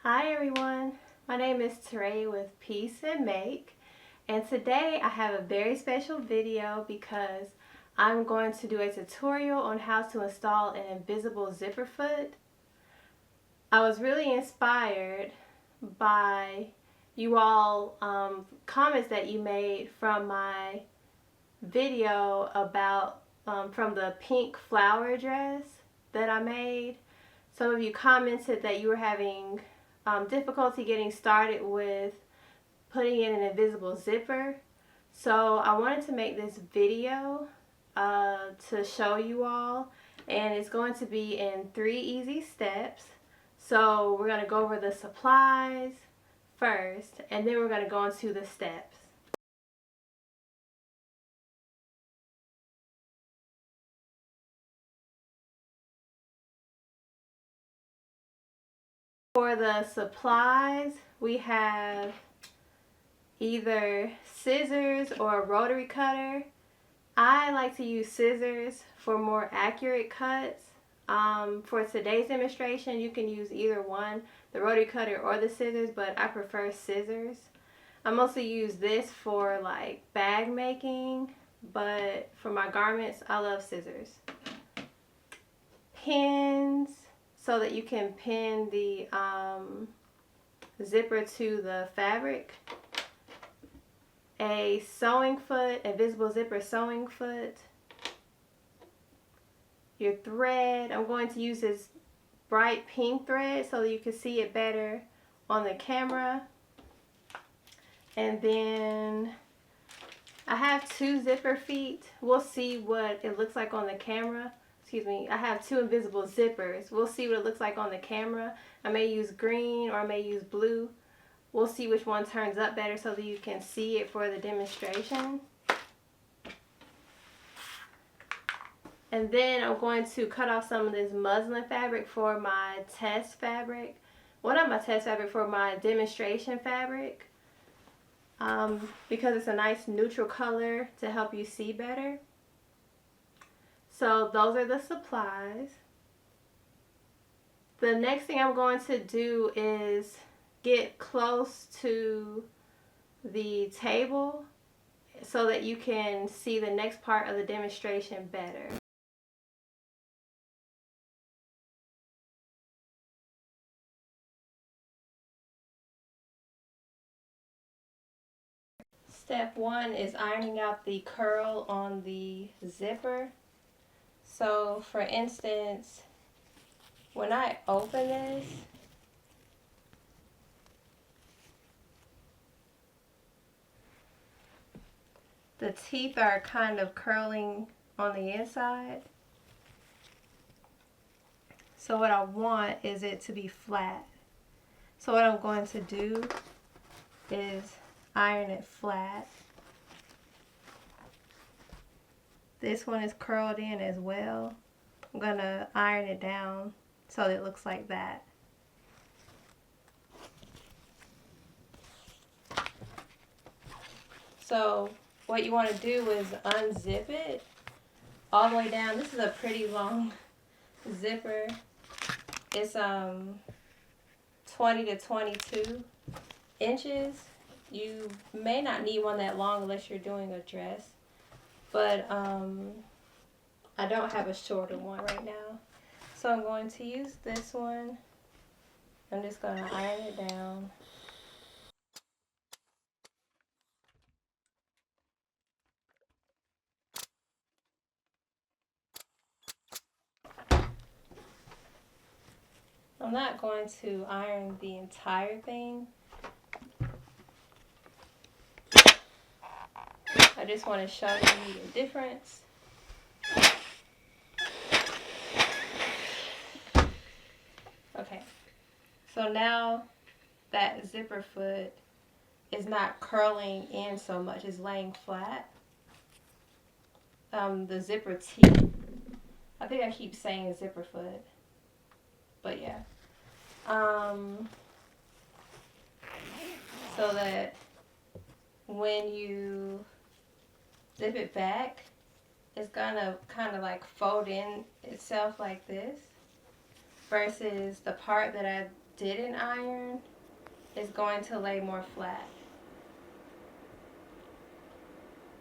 Hi everyone, my name is Teray with Piece and Make, and today I have a very special video because I'm going to do a tutorial on how to install an invisible zipper foot. I was really inspired by you all comments that you made from my video about from the pink flower dress that I made. Some of you commented that you were having difficulty getting started with putting in an invisible zipper. So I wanted to make this video to show you all, and it's going to be in 3 easy steps. So we're going to go over the supplies first, and then we're going to go into the steps. For the supplies, we have either scissors or a rotary cutter. I like to use scissors for more accurate cuts. For today's demonstration, you can use either one, the rotary cutter or the scissors, but I prefer scissors. I mostly use this for like bag making, but for my garments, I love scissors. Pins, so that you can pin the zipper to the fabric. A sewing foot, invisible zipper sewing foot. Your thread, I'm going to use this bright pink thread so that you can see it better on the camera. And then I have 2 zipper feet. We'll see what it looks like on the camera. Excuse me, I have 2 invisible zippers. We'll see what it looks like on the camera. I may use green or I may use blue. We'll see which one turns up better so that you can see it for the demonstration. And then I'm going to cut off some of this muslin fabric for my test fabric. Well, not my test fabric, for my demonstration fabric. Because it's a nice neutral color to help you see better. So those are the supplies. The next thing I'm going to do is get close to the table so that you can see the next part of the demonstration better. Step 1 is ironing out the curl on the zipper. So for instance, when I open this, the teeth are kind of curling on the inside. So what I want is it to be flat. So what I'm going to do is iron it flat. This one is curled in as well. I'm going to iron it down so that it looks like that. So what you want to do is unzip it all the way down. This is a pretty long zipper. It's 20 to 22 inches. You may not need one that long unless you're doing a dress, but I don't have a shorter one right now. So I'm going to use this one. I'm just going to iron it down. I'm not going to iron the entire thing. I just want to show you the difference. Okay, so now that zipper foot is not curling in so much, it's laying flat. The zipper teeth, I think I keep saying zipper foot, but yeah. So that when you zip it back, it's gonna kind of like fold in itself like this, versus the part that I didn't iron is going to lay more flat.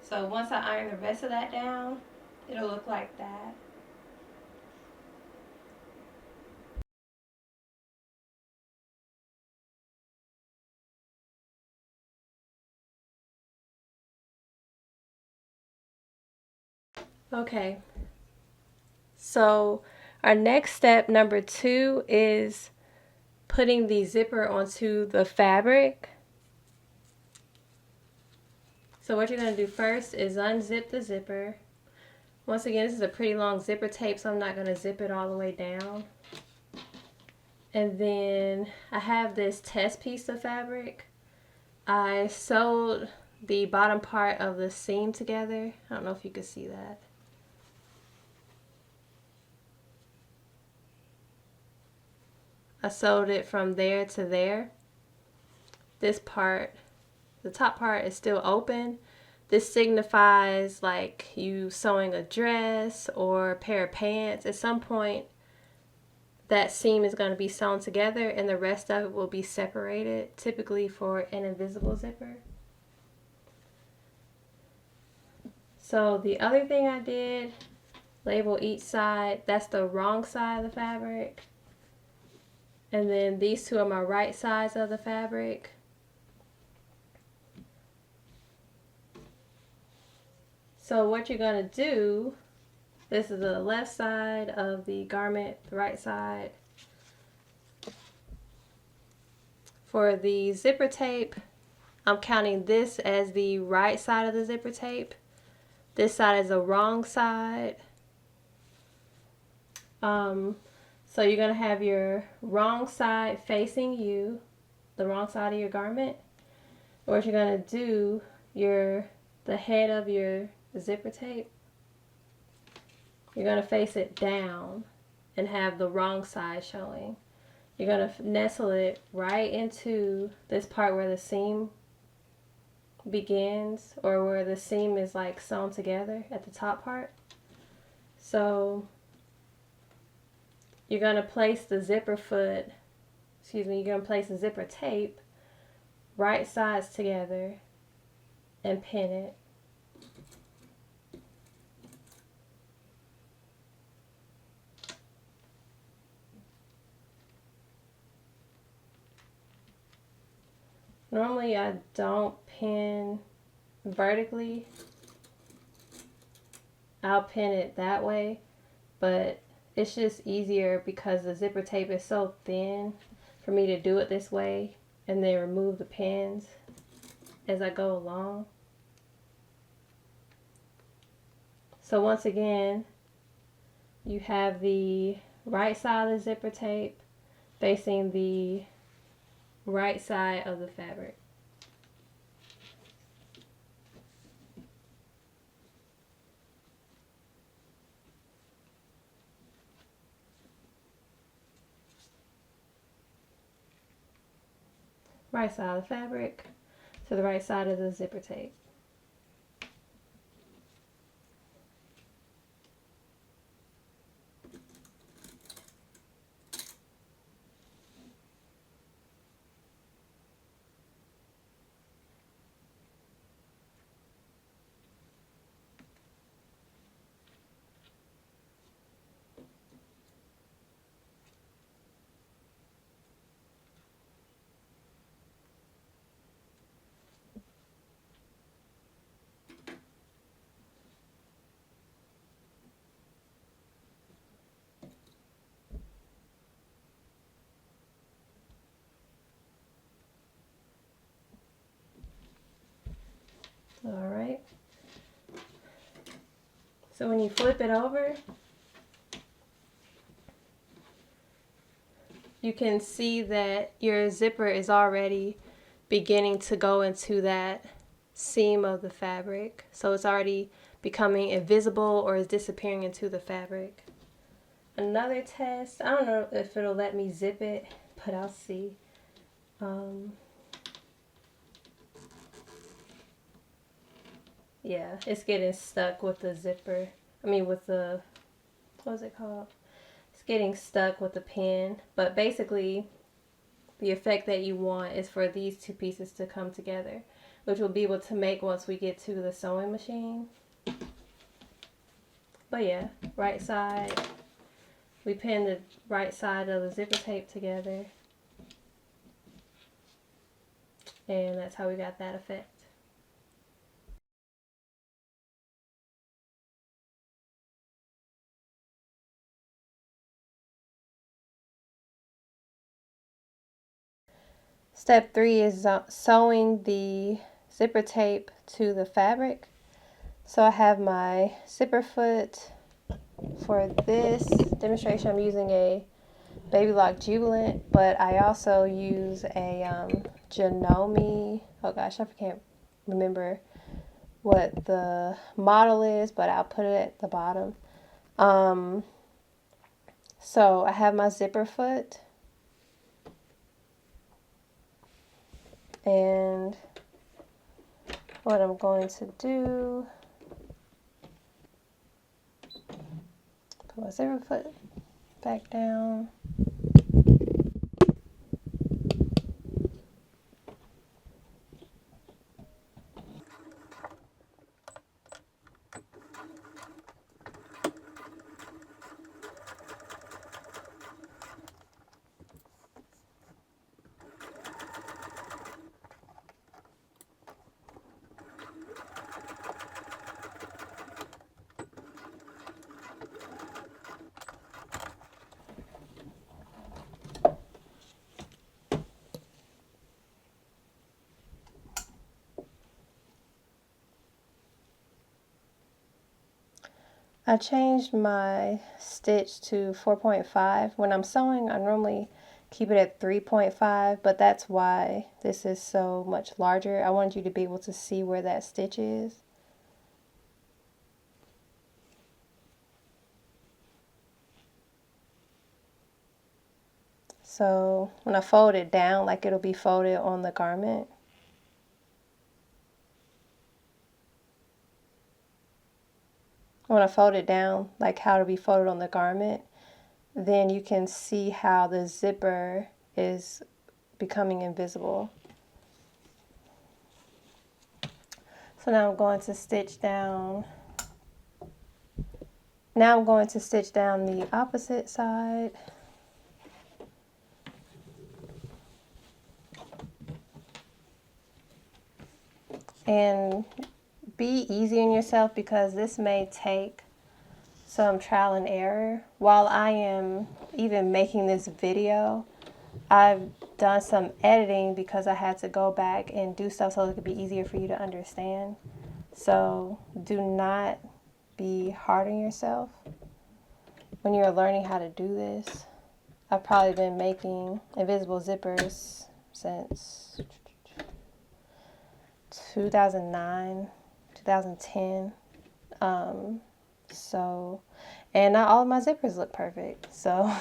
So once I iron the rest of that down, it'll look like that. Okay, so our next step, number 2, is putting the zipper onto the fabric. So what you're going to do first is unzip the zipper. Once again, this is a pretty long zipper tape, so I'm not going to zip it all the way down. And then I have this test piece of fabric. I sewed the bottom part of the seam together. I don't know if you can see that. I sewed it from there to there. This part, the top part, is still open. This signifies like you sewing a dress or a pair of pants. At some point, that seam is going to be sewn together and the rest of it will be separated, typically for an invisible zipper. So the other thing I did, label each side. That's the wrong side of the fabric. And then these two are my right sides of the fabric. So what you're going to do, this is the left side of the garment, the right side. For the zipper tape, I'm counting this as the right side of the zipper tape. This side is the wrong side. So you're going to have your wrong side facing you, the wrong side of your garment. What you're going to do, the head of your zipper tape, you're going to face it down and have the wrong side showing. You're going to nestle it right into this part where the seam begins, or where the seam is like sewn together at the top part. So you're going to place the zipper you're going to place the zipper tape right sides together and pin it. Normally I don't pin vertically. I'll pin it that way, but it's just easier because the zipper tape is so thin for me to do it this way and then remove the pins as I go along. So once again, you have the right side of the zipper tape facing the right side of the fabric. Right side of the fabric to the right side of the zipper tape. Alright. So when you flip it over, you can see that your zipper is already beginning to go into that seam of the fabric. So it's already becoming invisible or is disappearing into the fabric. Another test, I don't know if it'll let me zip it, but I'll see. Yeah, it's getting stuck with the zipper. With the, what was it called? It's getting stuck with the pin. But basically, the effect that you want is for these two pieces to come together, which we'll be able to make once we get to the sewing machine. But yeah, right side, we pin the right side of the zipper tape together, and that's how we got that effect. Step 3 is sewing the zipper tape to the fabric. So I have my zipper foot. For this demonstration, I'm using a Baby Lock Jubilant, but I also use a Janome. Oh gosh, I can't remember what the model is, but I'll put it at the bottom. So I have my zipper foot, and what I'm going to do, put my zipper foot back down. I changed my stitch to 4.5. When I'm sewing, I normally keep it at 3.5, but that's why this is so much larger. I wanted you to be able to see where that stitch is. So when I fold it down, like it'll be folded on the garment. When I fold it down, like how it'll be folded on the garment, then you can see how the zipper is becoming invisible. So now I'm going to stitch down. Now I'm going to stitch down the opposite side. And be easy on yourself because this may take some trial and error. While I am even making this video, I've done some editing because I had to go back and do stuff so it could be easier for you to understand. So do not be hard on yourself when you're learning how to do this. I've probably been making invisible zippers since 2009, 2010. And not all of my zippers look perfect. So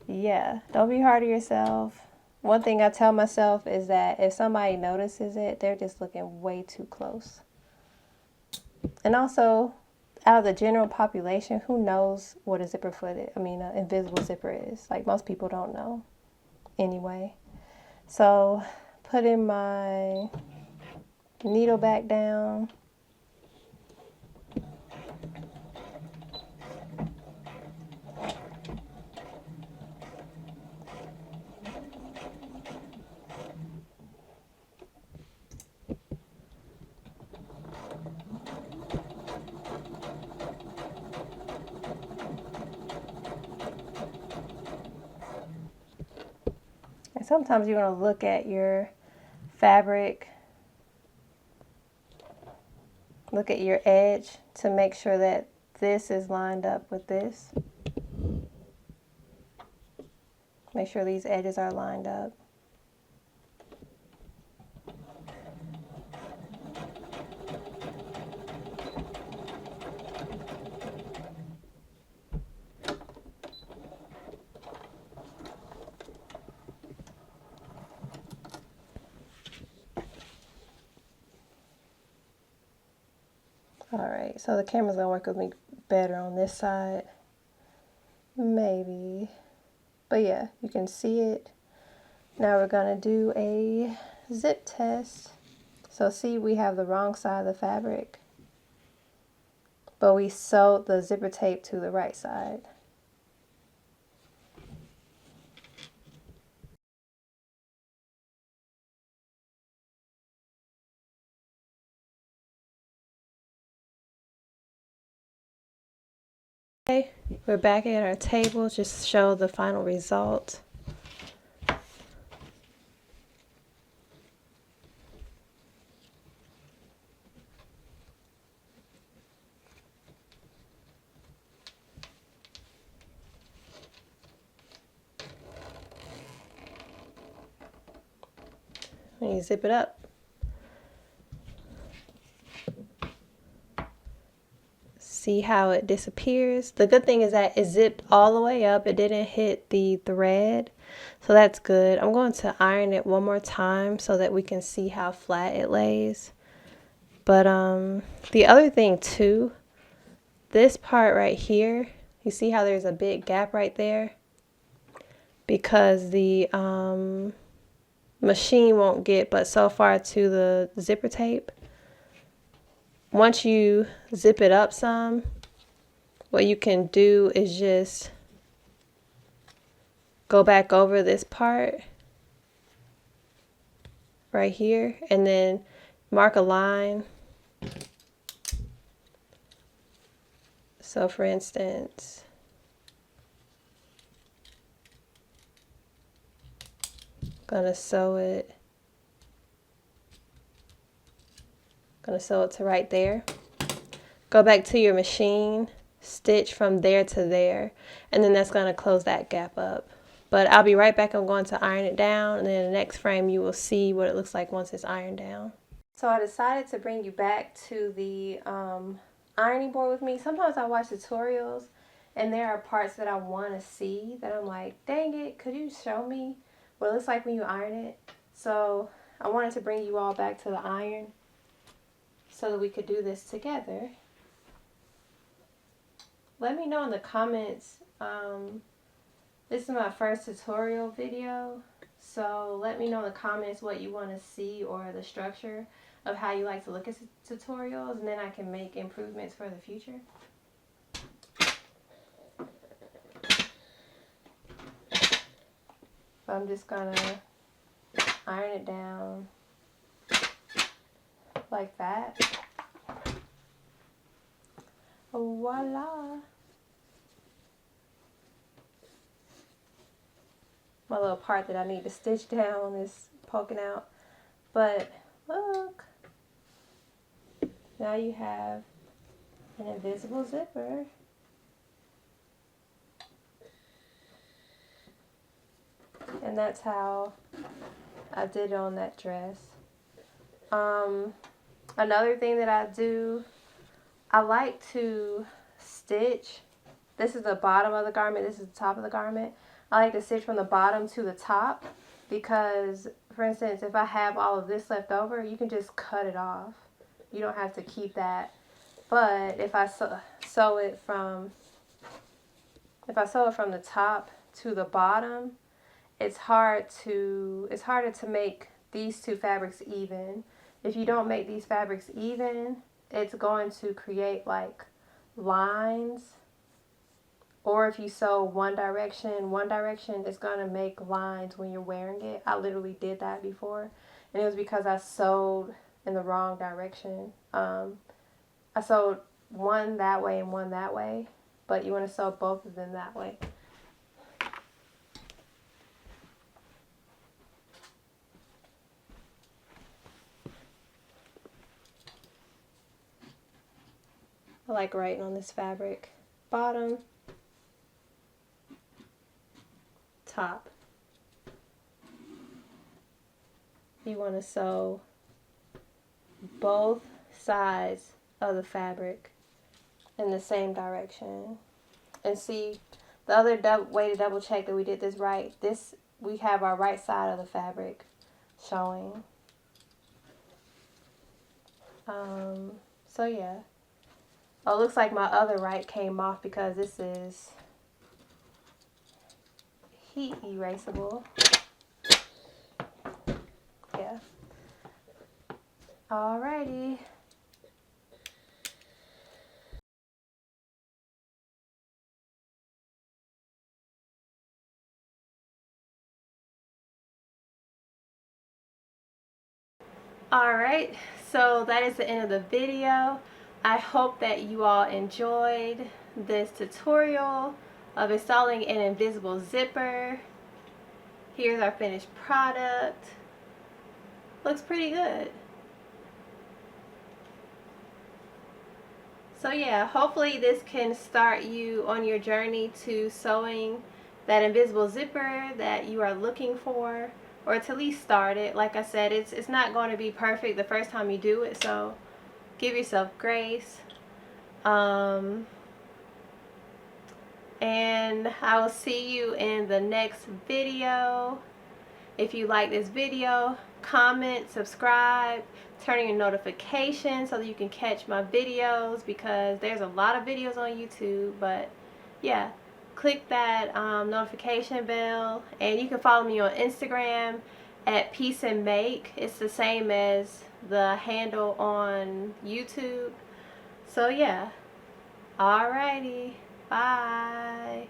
yeah, don't be hard on yourself. One thing I tell myself is that if somebody notices it, they're just looking way too close. And also, out of the general population, who knows what a zipper foot is? I mean, an invisible zipper is. Like, most people don't know anyway. So, putting my needle back down. And sometimes you're going to look at your fabric, look at your edge to make sure that this is lined up with this. Make sure these edges are lined up. Alright, so the camera's gonna work with me better on this side. Maybe. But yeah, you can see it. Now we're going to do a zip test. So see, we have the wrong side of the fabric, but we sewed the zipper tape to the right side. Okay, we're back at our table, just show the final result. When you zip it up, see how it disappears. The good thing is that it zipped all the way up. It didn't hit the thread, so that's good. I'm going to iron it one more time so that we can see how flat it lays. But the other thing too, this part right here, you see how there's a big gap right there? Because the machine won't get but so far to the zipper tape. Once you zip it up some, what you can do is just go back over this part right here and then mark a line. So for instance, gonna sew it to right there. Go back to your machine, stitch from there to there, and then that's gonna close that gap up. But I'll be right back. I'm going to iron it down, and then in the next frame you will see what it looks like once it's ironed down. So I decided to bring you back to the ironing board with me. Sometimes I watch tutorials and there are parts that I want to see that I'm like, dang it, could you show me what it looks like when you iron it? So I wanted to bring you all back to the iron so that we could do this together. Let me know in the comments. This is my first tutorial video, so let me know in the comments what you want to see or the structure of how you like to look at tutorials, and then I can make improvements for the future. I'm just gonna iron it down like that. Voila! My little part that I need to stitch down is poking out, but look, now you have an invisible zipper. And that's how I did it on that dress. Another thing that I do, I like to stitch. This is the bottom of the garment, this is the top of the garment. I like to stitch from the bottom to the top because, for instance, if I have all of this left over, you can just cut it off. You don't have to keep that. But if I sew it from the top to the bottom, it's harder to make these two fabrics even. If you don't make these fabrics even, it's going to create like lines. Or if you sew one direction is going to make lines when you're wearing it. I literally did that before, and it was because I sewed in the wrong direction. I sewed one that way and one that way, but you want to sew both of them that way. I like writing on this fabric. Bottom, top. You want to sew both sides of the fabric in the same direction. And see, the other way to double check that we did this right, we have our right side of the fabric showing. So yeah. Oh, it looks like my other right came off because this is heat erasable. Alrighty. Alright, so that is the end of the video. I hope that you all enjoyed this tutorial of installing an invisible zipper. Here's our finished product. Looks pretty good. So yeah, hopefully this can start you on your journey to sewing that invisible zipper that you are looking for, or to at least start it. Like I said, it's not going to be perfect the first time you do it, so give yourself grace. And I will see you in the next video. If you like this video, comment, subscribe, turn on your notifications so that you can catch my videos, because there's a lot of videos on YouTube. But yeah, click that notification bell, and you can follow me on Instagram at Piece and Make. It's the same as the handle on YouTube. So yeah, alrighty, bye.